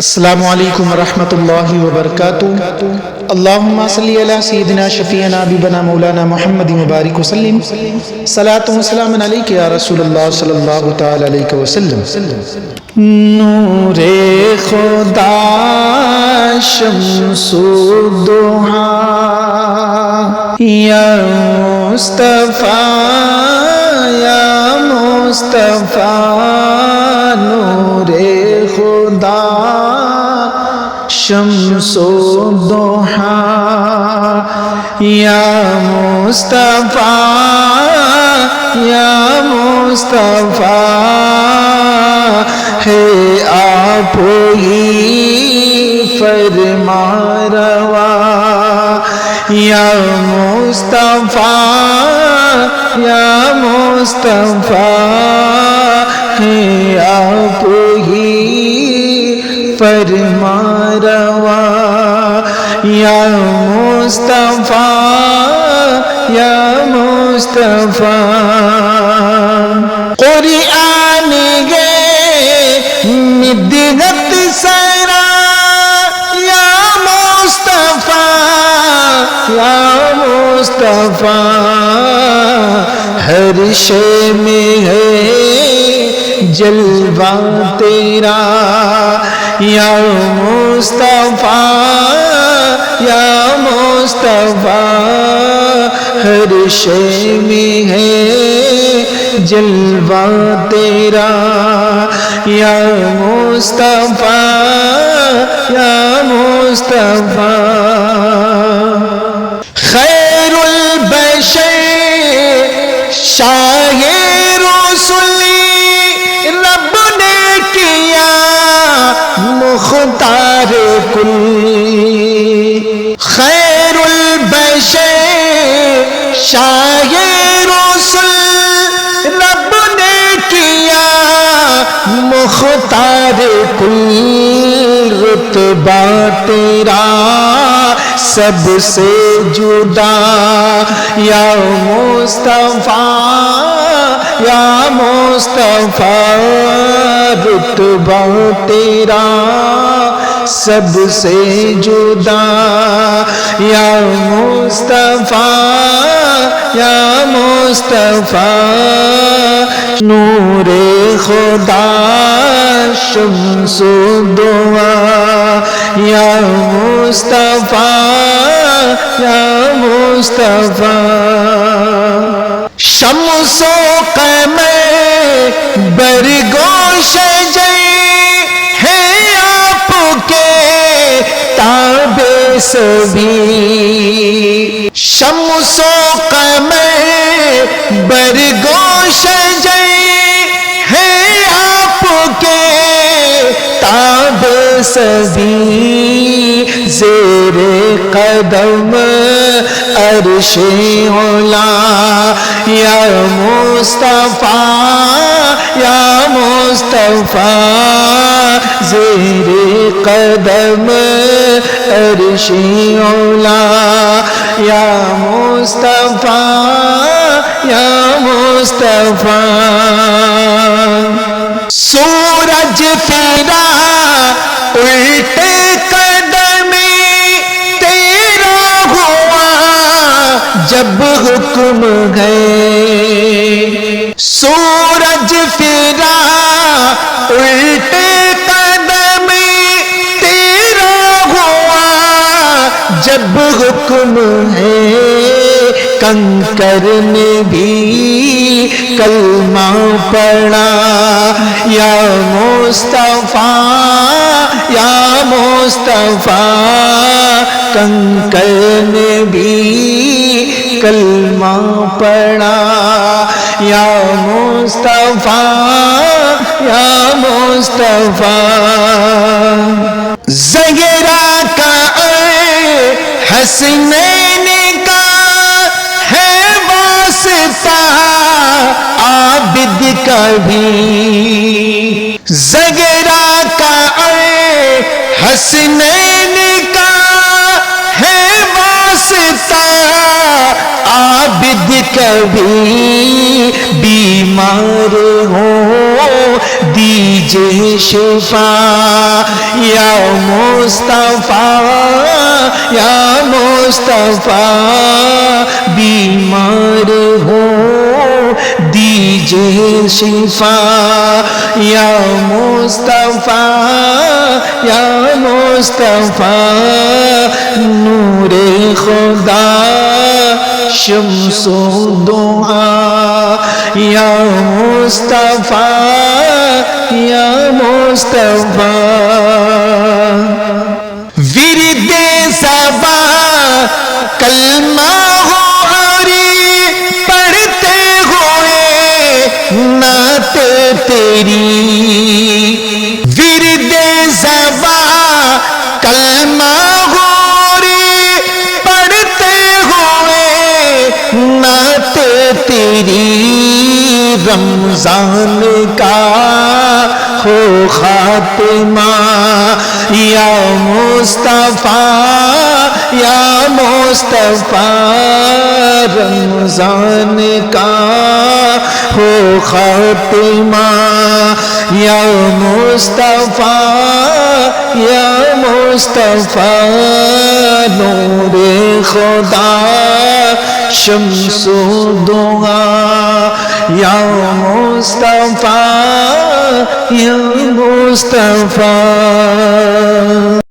السلام علیکم ورحمۃ اللہ وبرکاتہ۔ اللہم صلی علی سیدنا شفیعنا حبیبنا مولانا محمد مبارک وسلم۔ صلاۃ و سلام علیک یا رسول اللہ صلی اللہ تعالی علیہ وسلم۔ نور خدا شمس الضحیٰ یا مصطفیٰ یا مصطفیٰ، نور خدا شمس الضحیٰ یا مصطفیٰ یا مصطفیٰ، ہے آپ ہی فرما روا یا مصطفیٰ یا مصطفیٰ، ہے آپ ہی فرما روا یا مصطفیٰ یا مصطفیٰ۔ قرآن گے مدت سرا یا مصطفیٰ یا مصطفیٰ، ہر شے میں ہے جلوہ تیرا یا مصطفیٰ یا مصطفیٰ، ہر شے میں ہے جلوہ تیرا یا مصطفیٰ یا مصطفیٰ۔ خیر البشر شاہ رسولی رب نے کیا مختار کل، خیر البشر شاہ رسول رب نے کیا مختار کل، رتبہ تیرا سب سے جدا یا مصطفیٰ یا مصطفیٰ، رتبہ تیرا سب سے جدا یا مصطفیٰ یا مصطفیٰ، نور خدا شمس الضحیٰ یا مصطفیٰ یا مصطفیٰ۔ شمس و قمر برگ و شجر ہے آپ کے تابع سبھی، شمس و قمر برگ و شجر ہے آپ کے تابع سبھی، زیر قدم عرش علا یا مصطفیٰ یا مصطفیٰ، زیر قدم عرش علا یا مصطفیٰ یا مصطفیٰ۔ سورج پھرا الٹے قدمی تیرا ہوا جب حکم گئے، سورج پھرا الٹے قدمی تیرا ہوا جب حکم ہے، کنکر نے بھی کلمہ پڑھا یا مصطفیٰ یا مصطفیٰ، کنکر نے بھی کلمہ پڑھا یا مصطفیٰ یا مصطفیٰ۔ زہرا کا حسنین کا ہے واسطہ عابد کا بھی، زہرا کا حسنین کا ہے واسطہ عابد کا بھی، بیمار ہو دی دیجئے شفا یا مصطفیٰ یا مصطفیٰ بیمار ہو دیجئے شفا یا مصطفیٰ یا مصطفیٰ نور خدا شمس و دعا یا مصطفیٰ یا مصطفیٰ ورد زباں کلمہ ہو پڑھتے ہوئے نعت تیری ورد زباں کلمہ ہو پڑھتے ہوئے نعت تیری رمضان کا ہو خاتمہ یا مصطفیٰ یا مصطفیٰ رمضان کا ہو خاتمہ یا مصطفیٰ یا مصطفیٰ نور خدا شمس و دعا یا مصطفیٰ یا مصطفیٰ